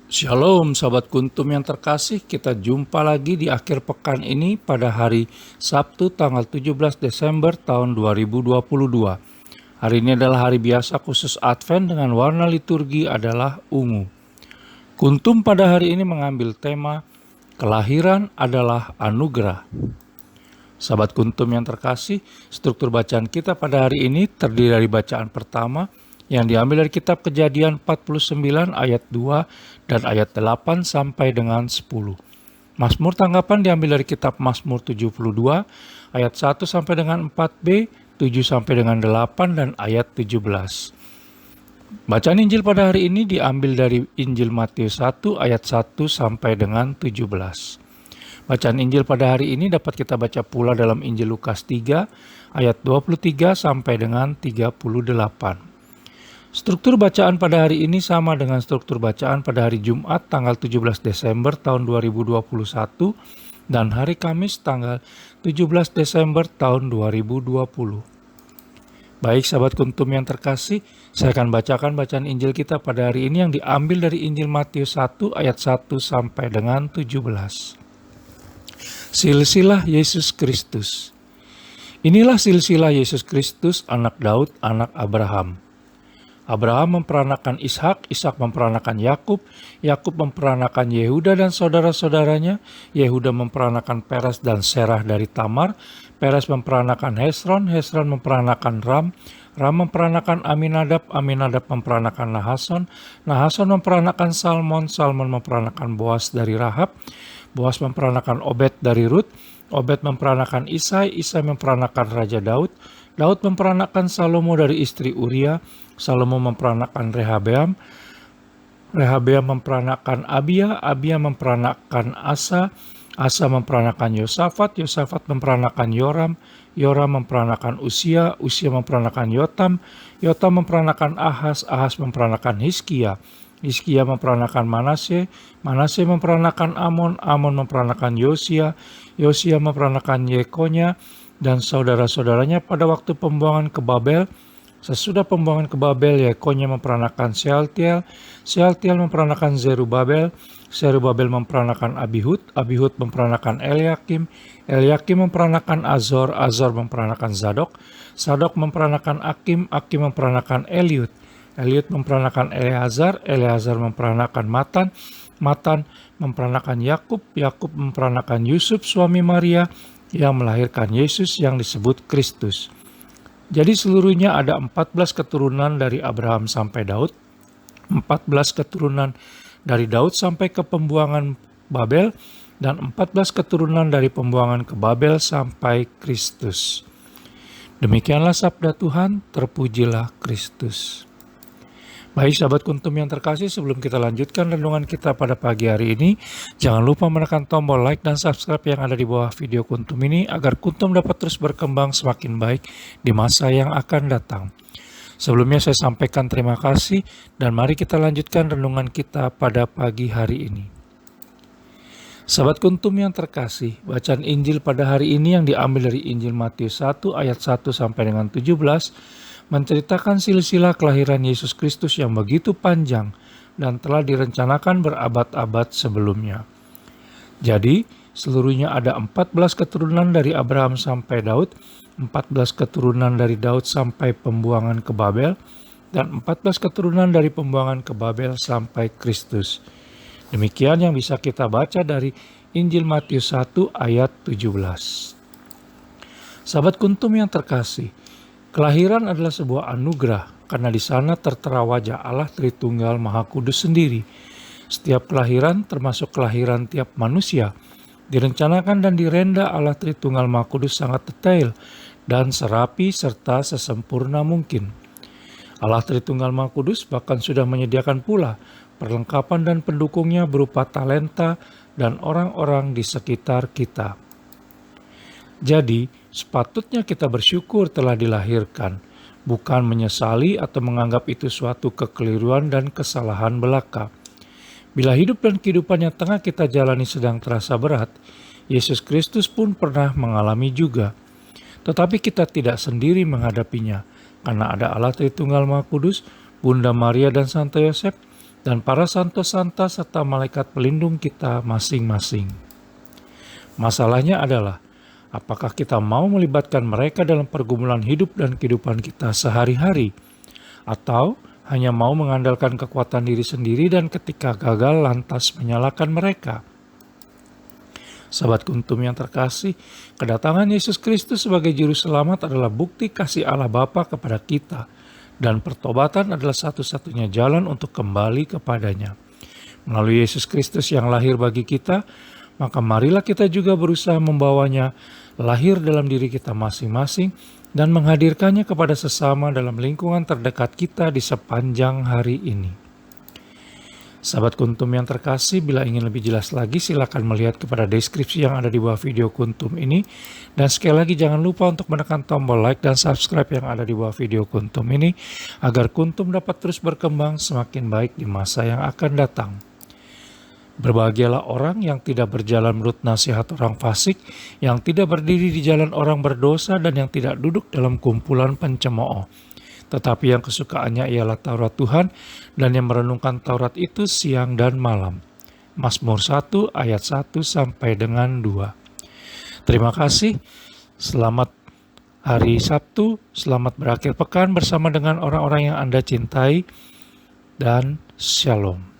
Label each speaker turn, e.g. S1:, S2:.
S1: Shalom sahabat kuntum yang terkasih, kita jumpa lagi di akhir pekan ini pada hari Sabtu tanggal 17 Desember tahun 2022. Hari ini adalah hari biasa khusus Advent dengan warna liturgi adalah ungu. Kuntum pada hari ini mengambil tema kelahiran adalah anugerah. Sahabat kuntum yang terkasih, struktur bacaan kita pada hari ini terdiri dari bacaan pertama yang diambil dari kitab Kejadian 49 ayat 2 dan ayat 8 sampai dengan 10. Mazmur tanggapan diambil dari kitab Mazmur 72 ayat 1 sampai dengan 4b, 7 sampai dengan 8 dan ayat 17. Bacaan Injil pada hari ini diambil dari Injil Matius 1 ayat 1 sampai dengan 17. Bacaan Injil pada hari ini dapat kita baca pula dalam Injil Lukas 3 ayat 23 sampai dengan 38. Struktur bacaan pada hari ini sama dengan struktur bacaan pada hari Jumat tanggal 17 Desember tahun 2021 dan hari Kamis tanggal 17 Desember tahun 2020. Baik sahabat kuntum yang terkasih, saya akan bacakan bacaan Injil kita pada hari ini yang diambil dari Injil Matius 1 ayat 1 sampai dengan 17. Silsilah Yesus Kristus. Inilah silsilah Yesus Kristus, anak Daud, anak Abraham. Abraham memperanakan Ishak, Ishak memperanakan Yakub, Yakub memperanakan Yehuda dan saudara-saudaranya, Yehuda memperanakan Peres dan Serah dari Tamar, Peres memperanakan Hesron, Hesron memperanakan Ram, Ram memperanakan Aminadab, Aminadab memperanakan Nahason, Nahason memperanakan Salmon, Salmon memperanakan Boas dari Rahab, Boas memperanakan Obed dari Rut, Obed memperanakan Isai, Isai memperanakan Raja Daud, Daud memperanakan Salomo dari istri Uria, Salomo memperanakan Rehabeam, Rehabeam memperanakan Abia, Abia memperanakan Asa, Asa memperanakan Yosafat, Yosafat memperanakan Yoram, Yoram memperanakan Usia, Usia memperanakan Yotam, Yotam memperanakan Ahas, Ahas memperanakan Hizkia, Hizkia memperanakan Manasye, Manasye memperanakan Amon, Amon memperanakan Yosia, Yosia memperanakan Yekonya dan saudara-saudaranya pada waktu pembuangan ke Babel. Sesudah pembuangan ke Babel, Yekonya memperanakan Sealtiel, Sealtiel memperanakan Zerubabel, Zerubabel memperanakan Abihud, Abihud memperanakan Eliakim, Eliakim memperanakan Azor, Azor memperanakan Zadok, Zadok memperanakan Akim, Akim memperanakan Eliud, Eliud memperanakan Eleazar, Eleazar memperanakan Matan, Matan memperanakan Yakub, Yakub memperanakan Yusuf suami Maria yang melahirkan Yesus yang disebut Kristus. Jadi seluruhnya ada 14 keturunan dari Abraham sampai Daud, 14 keturunan dari Daud sampai ke pembuangan Babel, dan 14 keturunan dari pembuangan ke Babel sampai Kristus. Demikianlah sabda Tuhan, terpujilah Kristus. Baik sahabat kuntum yang terkasih, sebelum kita lanjutkan renungan kita pada pagi hari ini, jangan lupa menekan tombol like dan subscribe yang ada di bawah video kuntum ini agar kuntum dapat terus berkembang semakin baik di masa yang akan datang. Sebelumnya saya sampaikan terima kasih dan mari kita lanjutkan renungan kita pada pagi hari ini. Sahabat kuntum yang terkasih, bacaan Injil pada hari ini yang diambil dari Injil Matius 1 ayat 1 sampai dengan 17 menceritakan silsilah kelahiran Yesus Kristus yang begitu panjang dan telah direncanakan berabad-abad sebelumnya. Jadi, seluruhnya ada 14 keturunan dari Abraham sampai Daud, 14 keturunan dari Daud sampai pembuangan ke Babel, dan 14 keturunan dari pembuangan ke Babel sampai Kristus. Demikian yang bisa kita baca dari Injil Matius 1 ayat 17. Sahabat kuntum yang terkasih, kelahiran adalah sebuah anugerah karena di sana tertera wajah Allah Tritunggal Maha Kudus sendiri. Setiap kelahiran termasuk kelahiran tiap manusia direncanakan dan direnda Allah Tritunggal Maha Kudus sangat detail dan serapi serta sesempurna mungkin. Allah Tritunggal Maha Kudus bahkan sudah menyediakan pula perlengkapan dan pendukungnya berupa talenta dan orang-orang di sekitar kita. Jadi, sepatutnya kita bersyukur telah dilahirkan, bukan menyesali atau menganggap itu suatu kekeliruan dan kesalahan belaka. Bila hidup dan kehidupan yang tengah kita jalani sedang terasa berat, Yesus Kristus pun pernah mengalami juga. Tetapi kita tidak sendiri menghadapinya, karena ada Allah Tritunggal Maha Kudus, Bunda Maria dan Santo Yosef, dan para santo-santa serta malaikat pelindung kita masing-masing. Masalahnya adalah, apakah kita mau melibatkan mereka dalam pergumulan hidup dan kehidupan kita sehari-hari, atau hanya mau mengandalkan kekuatan diri sendiri dan ketika gagal lantas menyalahkan mereka? Sahabat Kuntum yang terkasih, kedatangan Yesus Kristus sebagai Juru Selamat adalah bukti kasih Allah Bapa kepada kita, dan pertobatan adalah satu-satunya jalan untuk kembali kepadanya. Melalui Yesus Kristus yang lahir bagi kita, maka marilah kita juga berusaha membawanya lahir dalam diri kita masing-masing dan menghadirkannya kepada sesama dalam lingkungan terdekat kita di sepanjang hari ini. Sahabat Kuntum yang terkasih, bila ingin lebih jelas lagi silakan melihat kepada deskripsi yang ada di bawah video Kuntum ini. Dan sekali lagi jangan lupa untuk menekan tombol like dan subscribe yang ada di bawah video Kuntum ini agar Kuntum dapat terus berkembang semakin baik di masa yang akan datang. Berbahagialah orang yang tidak berjalan menurut nasihat orang fasik, yang tidak berdiri di jalan orang berdosa, dan yang tidak duduk dalam kumpulan pencemooh. Tetapi yang kesukaannya ialah Taurat Tuhan, dan yang merenungkan Taurat itu siang dan malam. Mazmur 1 ayat 1 sampai dengan 2. Terima kasih, selamat hari Sabtu, selamat berakhir pekan bersama dengan orang-orang yang Anda cintai, dan Shalom.